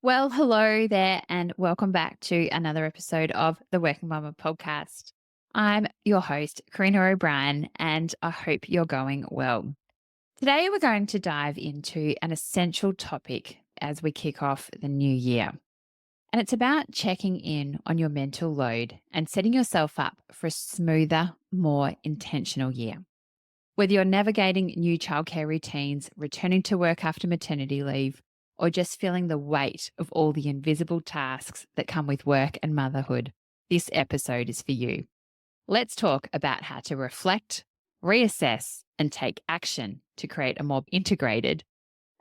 Well, hello there, and welcome back to another episode of the Working Mama podcast. I'm your host, Karina O'Brien, and I hope you're going well. Today, we're going to dive into an essential topic as we kick off the new year. And it's about checking in on your mental load and setting yourself up for a smoother, more intentional year. Whether you're navigating new childcare routines, returning to work after maternity leave, or just feeling the weight of all the invisible tasks that come with work and motherhood, this episode is for you. Let's talk about how to reflect, reassess, and take action to create a more integrated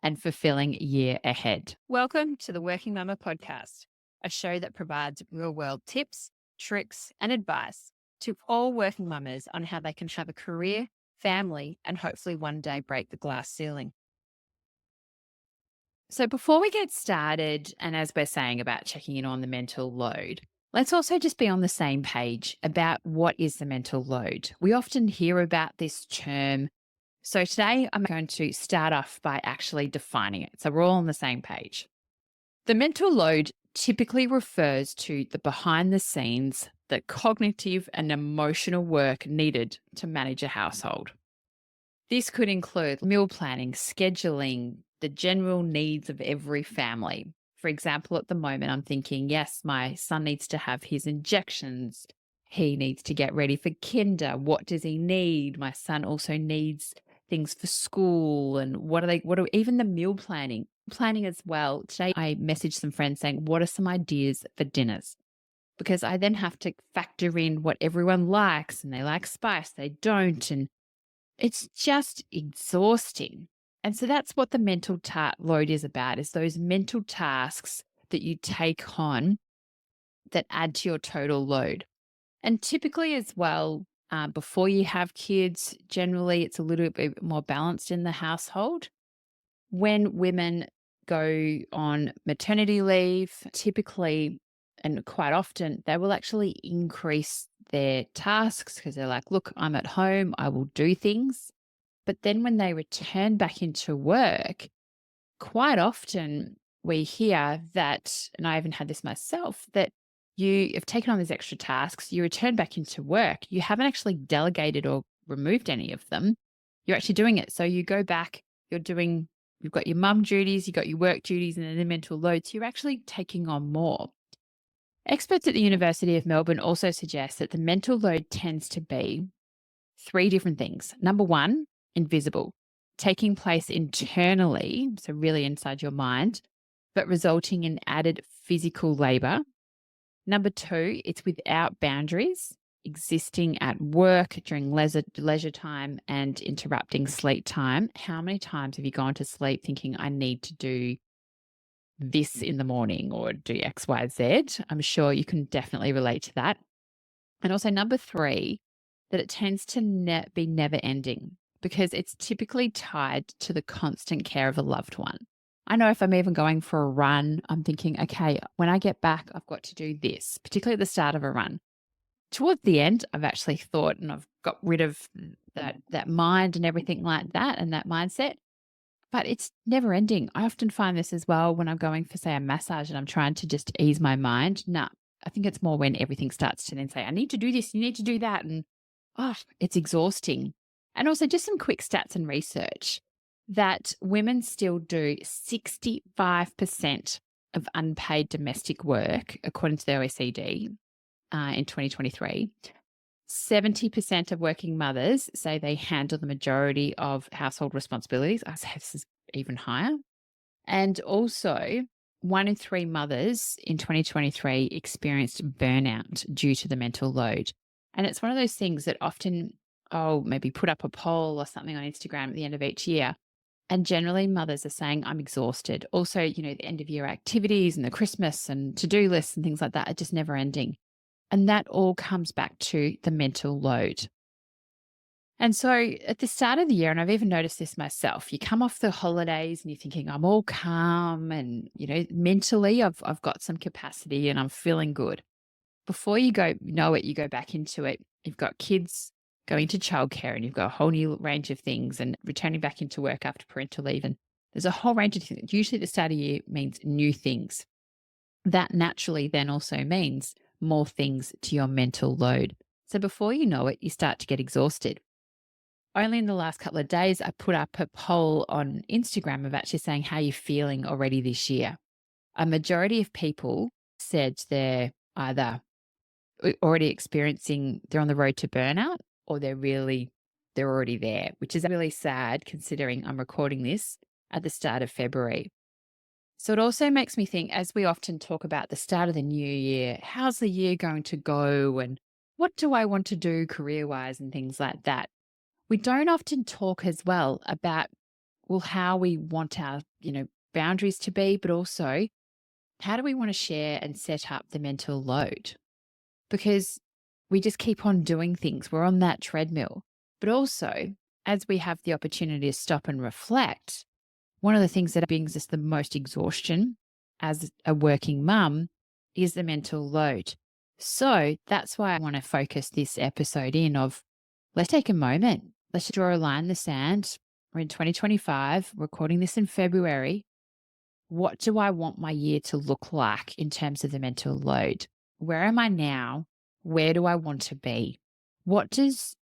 and fulfilling year ahead. Welcome to the Working Mama podcast, a show that provides real world tips, tricks, and advice to all working mamas on how they can have a career, family, and hopefully one day break the glass ceiling. So, before we get started, and as we're saying about checking in on the mental load, let's also just be on the same page about what is the mental load. We often hear about this term. So, today I'm going to start off by actually defining it. So, we're all on the same page. The mental load typically refers to the behind the scenes, the cognitive and emotional work needed to manage a household. This could include meal planning, scheduling, the general needs of every family. For example, at the moment, I'm thinking, yes, my son needs to have his injections. He needs to get ready for kinder. What does he need? My son also needs things for school. And even the meal planning as well. Today, I messaged some friends saying, what are some ideas for dinners? Because I then have to factor in what everyone likes, and they like spice, they don't. And it's just exhausting. And so that's what the mental load is about, is those mental tasks that you take on that add to your total load. And typically as well, before you have kids, generally it's a little bit more balanced in the household. When women go on maternity leave, typically and quite often, they will actually increase their tasks because they're like, look, I'm at home, I will do things. But then when they return back into work, quite often we hear that, and I even had this myself, that you have taken on these extra tasks, you return back into work, you haven't actually delegated or removed any of them. You're actually doing it. So you go back, you've got your mum duties, you've got your work duties, and then the mental load. So you're actually taking on more. Experts at the University of Melbourne also suggest that the mental load tends to be three different things. Number one, invisible, taking place internally, so really inside your mind, but resulting in added physical labor. Number two, it's without boundaries, existing at work during leisure time and interrupting sleep time. How many times have you gone to sleep thinking, I need to do this in the morning or do X, Y, Z? I'm sure you can definitely relate to that. And also number three, that it tends to be never ending because it's typically tied to the constant care of a loved one. I know if I'm even going for a run, I'm thinking, okay, when I get back, I've got to do this, particularly at the start of a run. Towards the end, I've actually thought and I've got rid of that mind and everything like that and that mindset. But it's never ending. I often find this as well when I'm going for, say, a massage and I'm trying to just ease my mind. No, I think it's more when everything starts to then say, I need to do this, you need to do that. And it's exhausting. And also just some quick stats and research that women still do 65% of unpaid domestic work, according to the OECD in 2023. 70% of working mothers say they handle the majority of household responsibilities. I say this is even higher. And also, 1 in 3 mothers in 2023 experienced burnout due to the mental load. And it's one of those things that often, maybe put up a poll or something on Instagram at the end of each year. And generally, mothers are saying, I'm exhausted. Also, the end of year activities and the Christmas and to-do lists and things like that are just never ending. And that all comes back to the mental load. And so at the start of the year, and I've even noticed this myself, you come off the holidays and you're thinking, I'm all calm and, mentally I've got some capacity and I'm feeling good. Before you you go back into it. You've got kids going to childcare and you've got a whole new range of things and returning back into work after parental leave. And there's a whole range of things. Usually at the start of the year means new things. That naturally then also means more things to your mental load. So before you know it, you start to get exhausted. Only in the last couple of days, I put up a poll on Instagram of actually saying how you're feeling already this year. A majority of people said they're either already experiencing, they're on the road to burnout, or they're already there, which is really sad considering I'm recording this at the start of February. So it also makes me think, as we often talk about the start of the new year, how's the year going to go and what do I want to do career wise and things like that. We don't often talk as well about, well, how we want our, boundaries to be, but also how do we want to share and set up the mental load? Because we just keep on doing things. We're on that treadmill. But also, as we have the opportunity to stop and reflect, one of the things that brings us the most exhaustion as a working mum is the mental load. So that's why I want to focus this episode in of, let's take a moment. Let's draw a line in the sand. We're in 2025, recording this in February. What do I want my year to look like in terms of the mental load? Where am I now? Where do I want to be? What does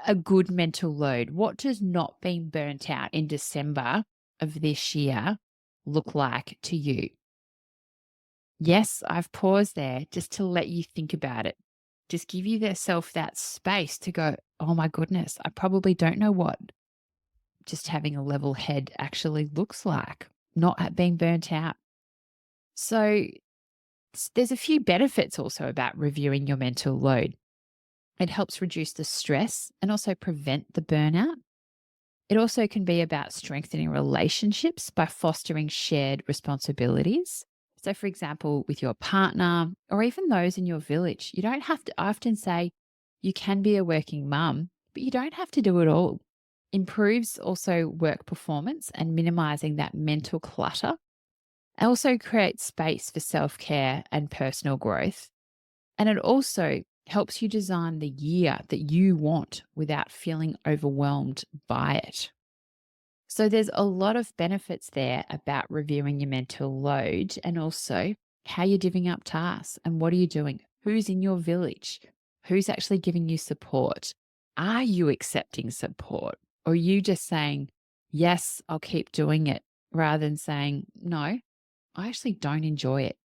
a good mental load, what does not being burnt out in December of this year look like to you? Yes, I've paused there just to let you think about it. Just give yourself that space to go, oh my goodness, I probably don't know what just having a level head actually looks like, not being burnt out. So there's a few benefits also about reviewing your mental load. It helps reduce the stress and also prevent the burnout. It also can be about strengthening relationships by fostering shared responsibilities. So, for example, with your partner or even those in your village, you don't have to, I often say you can be a working mum, but you don't have to do it all. Improves also work performance and minimizing that mental clutter. It also creates space for self care and personal growth. And it also helps you design the year that you want without feeling overwhelmed by it. So there's a lot of benefits there about reviewing your mental load and also how you're divvying up tasks and what are you doing? Who's in your village? Who's actually giving you support? Are you accepting support? Or are you just saying, yes, I'll keep doing it rather than saying, no, I actually don't enjoy it.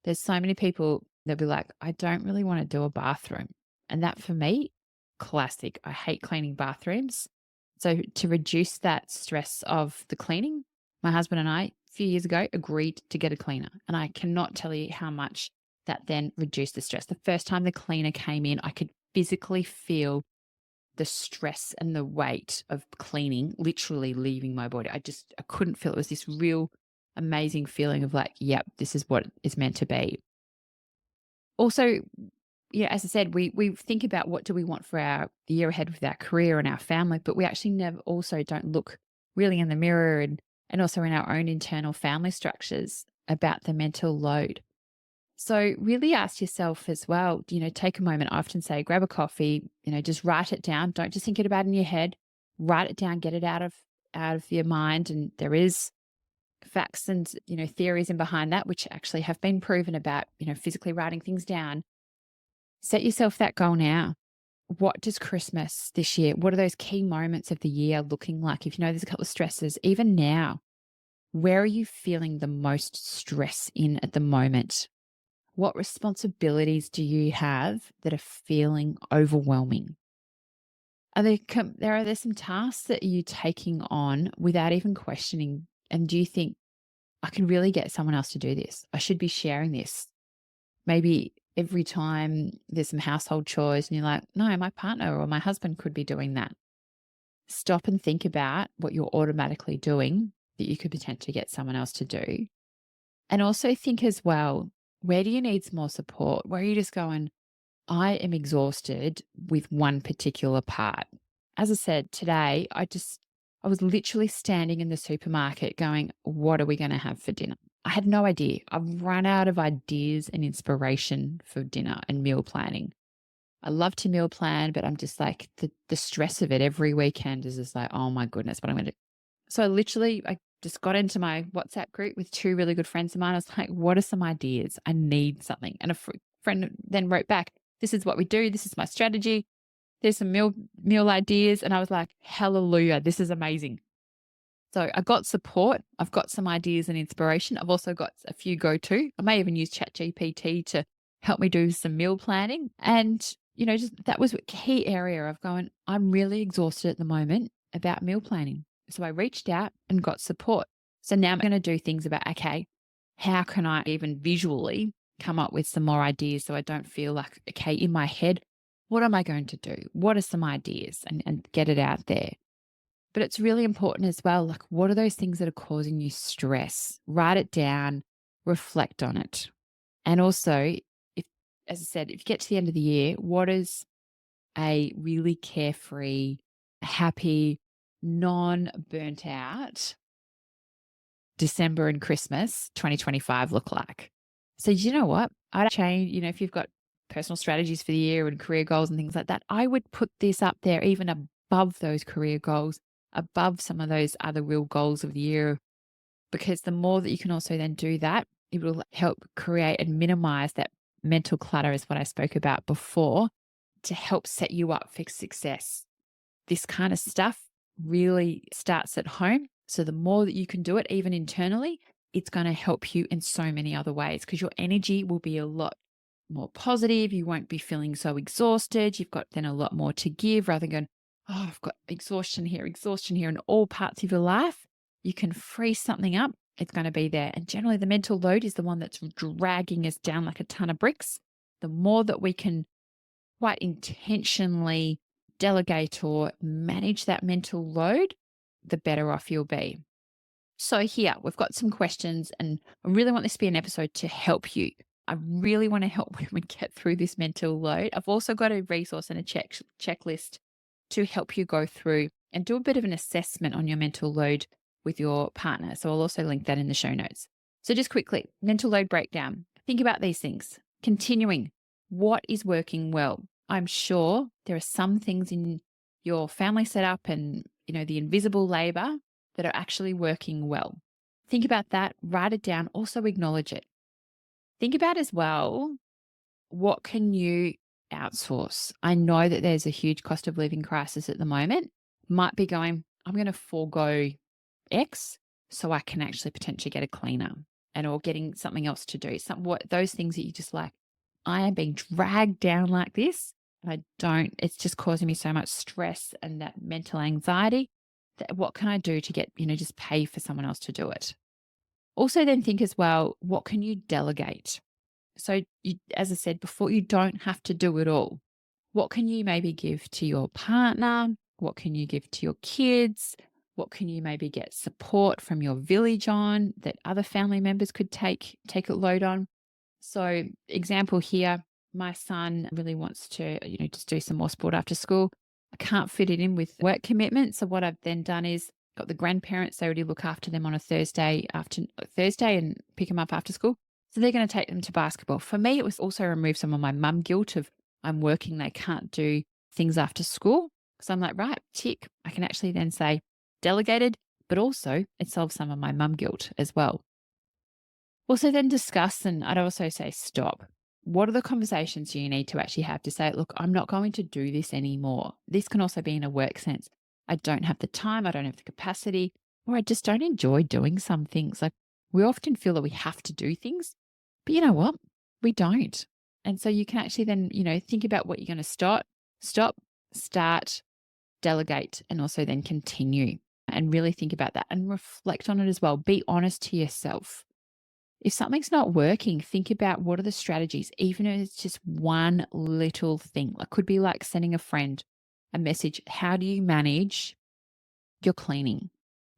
There's so many people, they'll be like, I don't really want to do a bathroom. And that for me, classic. I hate cleaning bathrooms. So to reduce that stress of the cleaning, my husband and I, a few years ago, agreed to get a cleaner. And I cannot tell you how much that then reduced the stress. The first time the cleaner came in, I could physically feel the stress and the weight of cleaning literally leaving my body. I couldn't feel it. It was this real amazing feeling of like, yep, this is what it's meant to be. Also, yeah, as I said, we think about what do we want for our the year ahead with our career and our family, but we actually never also don't look really in the mirror and also in our own internal family structures about the mental load. So really ask yourself as well, take a moment. I often say, grab a coffee, just write it down. Don't just think it about in your head. Write it down, get it out of your mind. And there is facts and, theories in behind that, which actually have been proven about, physically writing things down. Set yourself that goal now. What does Christmas this year, what are those key moments of the year looking like? If you know there's a couple of stresses, even now, where are you feeling the most stress in at the moment? What responsibilities do you have that are feeling overwhelming? Are there some tasks that you're taking on without even questioning? And do you think, I can really get someone else to do this? I should be sharing this. Maybe every time there's some household chores and you're like, no, my partner or my husband could be doing that. Stop and think about what you're automatically doing that you could potentially get someone else to do. And also think as well, where do you need some more support? Where are you just going, I am exhausted with one particular part. As I said today, I was literally standing in the supermarket going, what are we going to have for dinner? I had no idea. I've run out of ideas and inspiration for dinner and meal planning. I love to meal plan, but I'm just like the stress of it every weekend is just like, oh my goodness, what I'm going to do. So I just got into my WhatsApp group with two really good friends of mine. I was like, what are some ideas? I need something. And a friend then wrote back, this is what we do. This is my strategy. There's some meal ideas. And I was like, hallelujah, this is amazing. So I got support. I've got some ideas and inspiration. I've also got a few go-to. I may even use ChatGPT to help me do some meal planning. And, just that was a key area of going, I'm really exhausted at the moment about meal planning. So I reached out and got support. So now I'm going to do things about, okay, how can I even visually come up with some more ideas so I don't feel like, okay, in my head, what am I going to do? What are some ideas? And get it out there. But it's really important as well. Like, what are those things that are causing you stress? Write it down, reflect on it. And also, if, as I said, if you get to the end of the year, what is a really carefree, happy, non burnt out December and Christmas 2025 look like? So, you know what? I'd change, if you've got personal strategies for the year and career goals and things like that, I would put this up there even above those career goals, above some of those other real goals of the year, because the more that you can also then do that, it will help create and minimize that mental clutter, is what I spoke about before, to help set you up for success. This kind of stuff really starts at home. So the more that you can do it, even internally, it's going to help you in so many other ways because your energy will be a lot more positive. You won't be feeling so exhausted. You've got then a lot more to give rather than going, oh, I've got exhaustion here in all parts of your life. You can free something up. It's going to be there. And generally, the mental load is the one that's dragging us down like a ton of bricks. The more that we can quite intentionally delegate or manage that mental load, the better off you'll be. So here, we've got some questions, and I really want this to be an episode to help you. I really want to help women get through this mental load. I've also got a resource and a checklist to help you go through and do a bit of an assessment on your mental load with your partner. So I'll also link that in the show notes. So just quickly, mental load breakdown. Think about these things. Continuing, what is working well? I'm sure there are some things in your family setup and, the invisible labor that are actually working well. Think about that, write it down, also acknowledge it. Think about as well, what can you outsource? I know that there's a huge cost of living crisis at the moment. Might be going, I'm going to forego X so I can actually potentially get a cleaner or getting something else to do. Those things that you just like, I am being dragged down like this. It's just causing me so much stress and that mental anxiety. What can I do to get, just pay for someone else to do it? Also then think as well, what can you delegate? So as I said before, you don't have to do it all. What can you maybe give to your partner? What can you give to your kids? What can you maybe get support from your village on that other family members could take a load on? So example here, my son really wants to, just do some more sport after school. I can't fit it in with work commitments. So what I've then done is got the grandparents. They already look after them on a Thursday and pick them up after school. So they're going to take them to basketball. For me, it was also remove some of my mum guilt of I'm working, they can't do things after school. So I'm like, right, tick. I can actually then say delegated, but also it solves some of my mum guilt as well. Also then discuss, and I'd also say stop. What are the conversations you need to actually have to say, look, I'm not going to do this anymore. This can also be in a work sense. I don't have the time, I don't have the capacity, or I just don't enjoy doing some things. Like we often feel that we have to do things, but you know what? We don't. And so you can actually then, think about what you're going to start, delegate, and also then continue and really think about that and reflect on it as well. Be honest to yourself. If something's not working, think about what are the strategies, even if it's just one little thing. It could be like sending a friend a message. How do you manage your cleaning?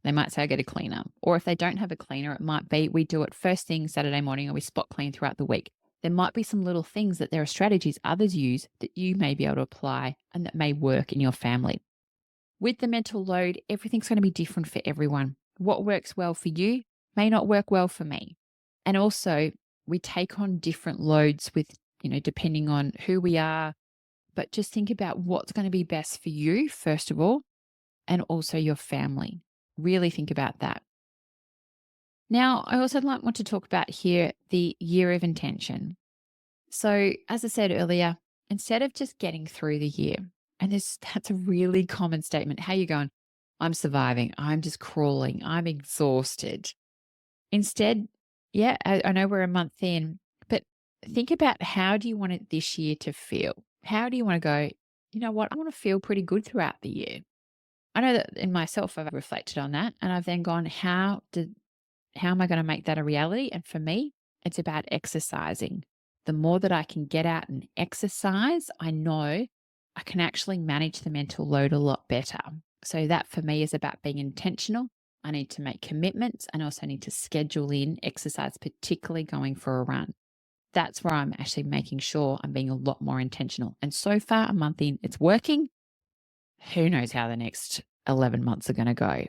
They might say, I get a cleaner. Or if they don't have a cleaner, it might be we do it first thing Saturday morning or we spot clean throughout the week. There might be some little things that there are strategies others use that you may be able to apply and that may work in your family. With the mental load, everything's going to be different for everyone. What works well for you may not work well for me. And also, we take on different loads with, depending on who we are. But just think about what's going to be best for you, first of all, and also your family. Really think about that. Now, I also want to talk about here the year of intention. So, as I said earlier, instead of just getting through the year, and that's a really common statement. How you going? I'm surviving. I'm just crawling. I'm exhausted. Instead, yeah, I know we're a month in, but think about how do you want it this year to feel? How do you want to go, you know what? I want to feel pretty good throughout the year. I know that in myself, I've reflected on that and I've then gone, how am I going to make that a reality? And for me, it's about exercising. The more that I can get out and exercise, I know I can actually manage the mental load a lot better. So, that for me is about being intentional. I need to make commitments and also need to schedule in exercise, particularly going for a run. That's where I'm actually making sure I'm being a lot more intentional. And so far, a month in, it's working. Who knows how the next 11 months are going to go?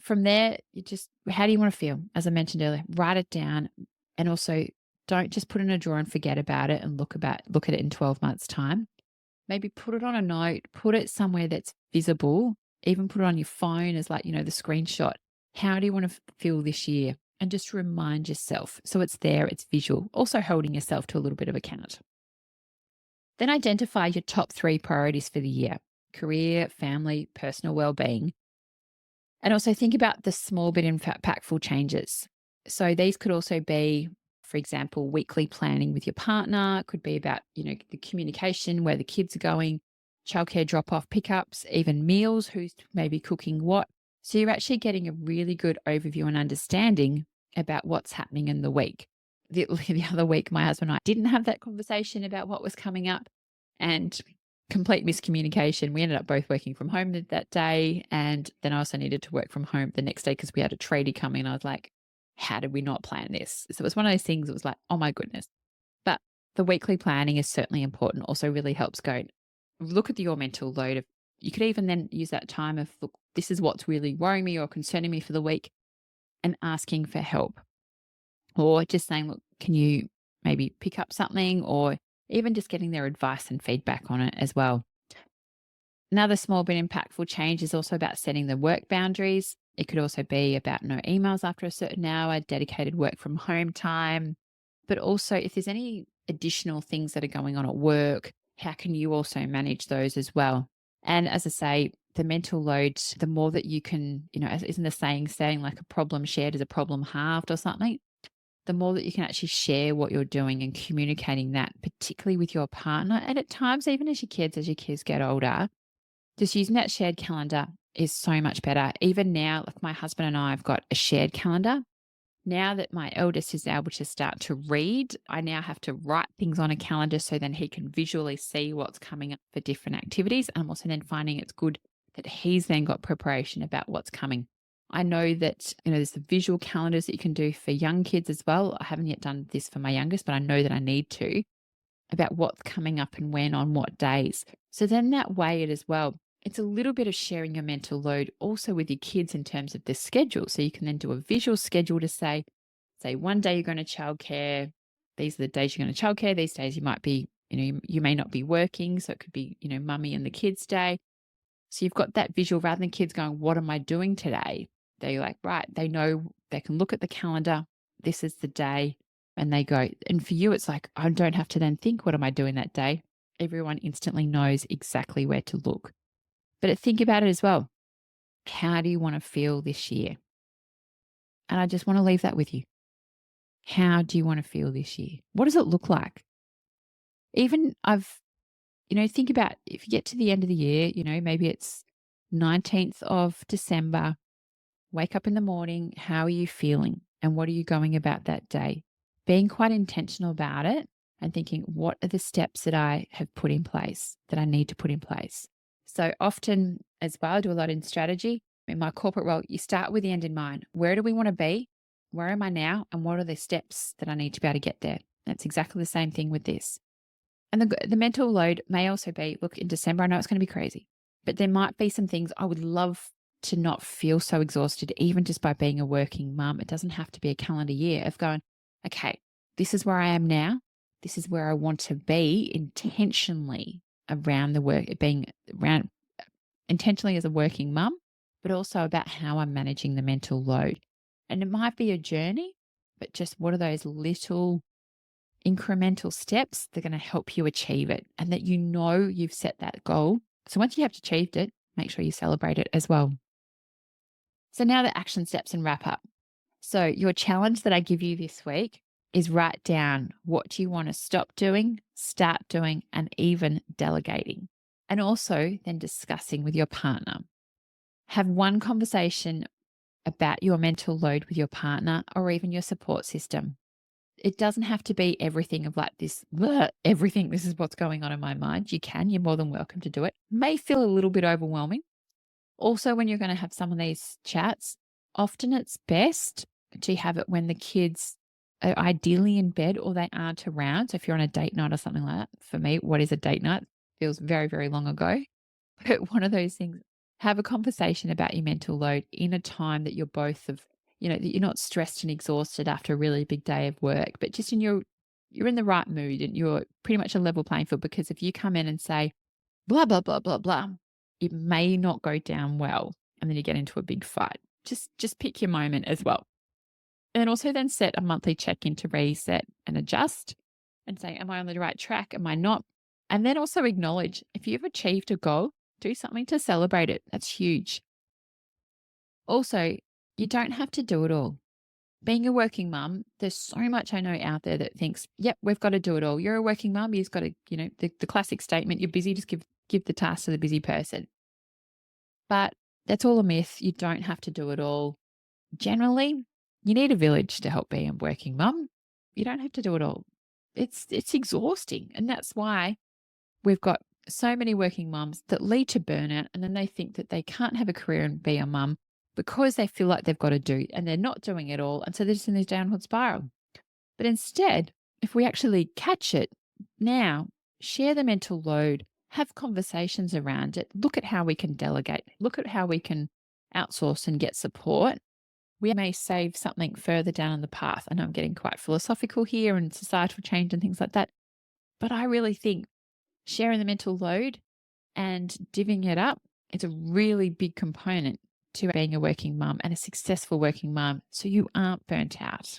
From there, you just how do you want to feel? As I mentioned earlier, write it down and also don't just put it in a drawer and forget about it and look at it in 12 months time. Maybe put it on a note, put it somewhere that's visible, even put it on your phone as like, the screenshot. How do you want to feel this year? And just remind yourself. So it's there, it's visual. Also holding yourself to a little bit of account. Then identify your top 3 priorities for the year: career, family, personal well-being. And also think about the small but impactful changes. So these could also be, for example, weekly planning with your partner. It could be about, the communication, where the kids are going, childcare drop off pickups, even meals, who's maybe cooking what. So you're actually getting a really good overview and understanding about what's happening in the week. The other week, my husband and I didn't have that conversation about what was coming up. And complete miscommunication. We ended up both working from home that day. And then I also needed to work from home the next day because we had a tradie come in. I was like, how did we not plan this? So it was one of those things that was like, oh my goodness. But the weekly planning is certainly important. Also really helps go look at your mental load of, you could even then use that time of, look, this is what's really worrying me or concerning me for the week, and asking for help. Or just saying, look, can you maybe pick up something, or even just getting their advice and feedback on it as well. Another small but impactful change is also about setting the work boundaries. It could also be about no emails after a certain hour, dedicated work from home time. But also, if there's any additional things that are going on at work, how can you also manage those as well? And as I say, the mental load, the more that you can, isn't the saying like a problem shared is a problem halved or something? The more that you can actually share what you're doing and communicating that, particularly with your partner. And at times, even as your kids get older, just using that shared calendar is so much better. Even now, like my husband and I have got a shared calendar. Now that my eldest is able to start to read, I now have to write things on a calendar so then he can visually see what's coming up for different activities. I'm also then finding it's good that he's then got preparation about what's coming. I know that, there's the visual calendars that you can do for young kids as well. I haven't yet done this for my youngest, but I know that I need to, about what's coming up and when on what days. So then that way it as well. It's a little bit of sharing your mental load also with your kids in terms of the schedule. So you can then do a visual schedule to say one day you're going to childcare. These are the days you're going to childcare. These days you might be, you may not be working. So it could be, mummy and the kids day. So you've got that visual rather than kids going, what am I doing today? They're like, right, they know they can look at the calendar. This is the day. And they go, and for you, it's like, I don't have to then think, what am I doing that day? Everyone instantly knows exactly where to look. But think about it as well. How do you want to feel this year? And I just want to leave that with you. How do you want to feel this year? What does it look like? Even think about if you get to the end of the year, maybe it's 19th of December, wake up in the morning. How are you feeling? And what are you going about that day? Being quite intentional about it and thinking, what are the steps that I have put in place that I need to put in place? So often as well, I do a lot in strategy. In my corporate role, you start with the end in mind. Where do we want to be? Where am I now? And what are the steps that I need to be able to get there? That's exactly the same thing with this. And the mental load may also be, look, in December, I know it's going to be crazy, but there might be some things I would love to not feel so exhausted, even just by being a working mum. It doesn't have to be a calendar year of going, okay, this is where I am now. This is where I want to be intentionally around the work, being around intentionally as a working mum, but also about how I'm managing the mental load. And it might be a journey, but just what are those little incremental steps that are going to help you achieve it and that you know you've set that goal. So once you have achieved it, make sure you celebrate it as well. So now the action steps and wrap up. So your challenge that I give you this week is write down what do you want to stop doing, start doing, and even delegating. And also then discussing with your partner. Have one conversation about your mental load with your partner or even your support system. It doesn't have to be everything of like this, everything, this is what's going on in my mind. You're more than welcome to do it. May feel a little bit overwhelming. Also, when you're going to have some of these chats, often it's best to have it when the kids are ideally in bed or they aren't around. So if you're on a date night or something like that, for me, what is a date night? Feels very, very long ago. But one of those things, have a conversation about your mental load in a time that you're both of, that you're not stressed and exhausted after a really big day of work, but just you're in the right mood and you're pretty much a level playing field. Because if you come in and say blah, blah, blah, blah, blah, it may not go down well. And then you get into a big fight. Just pick your moment as well. And also then set a monthly check-in to reset and adjust and say, am I on the right track? Am I not? And then also acknowledge if you've achieved a goal, do something to celebrate it. That's huge. Also, you don't have to do it all. Being a working mum, there's so much I know out there that thinks, yep, we've got to do it all. You're a working mum, you've got to, the classic statement, you're busy, just give the task to the busy person. But that's all a myth. You don't have to do it all. Generally, you need a village to help be a working mum. You don't have to do it all. It's exhausting. And that's why we've got so many working mums that lead to burnout, and then they think that they can't have a career and be a mum because they feel like they've got to do, and they're not doing it all. And so they're just in this downward spiral. But instead, if we actually catch it now, share the mental load, have conversations around it, look at how we can delegate, look at how we can outsource and get support, we may save something further down the path. I know I'm getting quite philosophical here and societal change and things like that. But I really think sharing the mental load and divvying it up is a really big component to being a working mum and a successful working mum, so you aren't burnt out.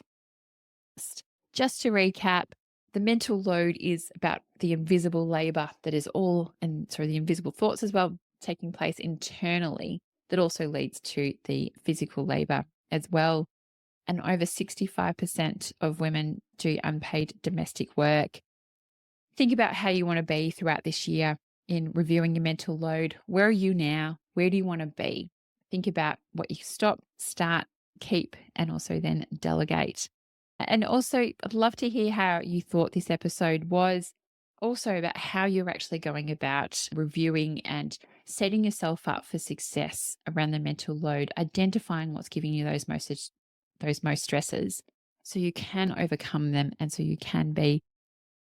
Just to recap, the mental load is about the invisible labor that is the invisible thoughts as well taking place internally that also leads to the physical labor as well. And over 65% of women do unpaid domestic work. Think about how you want to be throughout this year in reviewing your mental load. Where are you now? Where do you want to be? Think about what you stop, start, keep, and also then delegate. And also, I'd love to hear how you thought this episode was. Also about how you're actually going about reviewing and setting yourself up for success around the mental load, identifying what's giving you those most stresses so you can overcome them and so you can be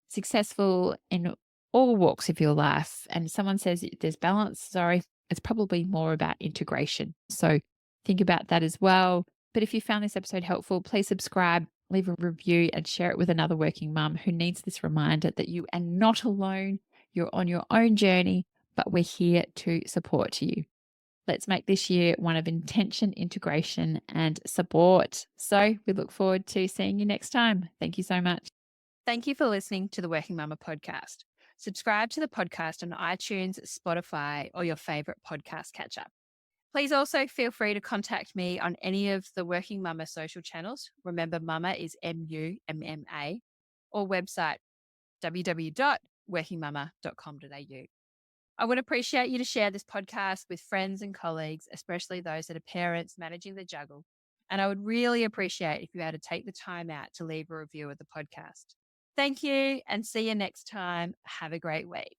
successful in all walks of your life. And someone says there's balance. Sorry, it's probably more about integration. So think about that as well. But if you found this episode helpful, please subscribe, leave a review, and share it with another working mum who needs this reminder that you are not alone. You're on your own journey, but we're here to support you. Let's make this year one of intention, integration, and support. So we look forward to seeing you next time. Thank you so much. Thank you for listening to the Working Mama podcast. Subscribe to the podcast on iTunes, Spotify, or your favorite podcast catcher. Please also feel free to contact me on any of the Working Mama social channels. Remember, Mama is MUMMA, or website www.workingmama.com.au. I would appreciate you to share this podcast with friends and colleagues, especially those that are parents managing the juggle. And I would really appreciate if you had to take the time out to leave a review of the podcast. Thank you and see you next time. Have a great week.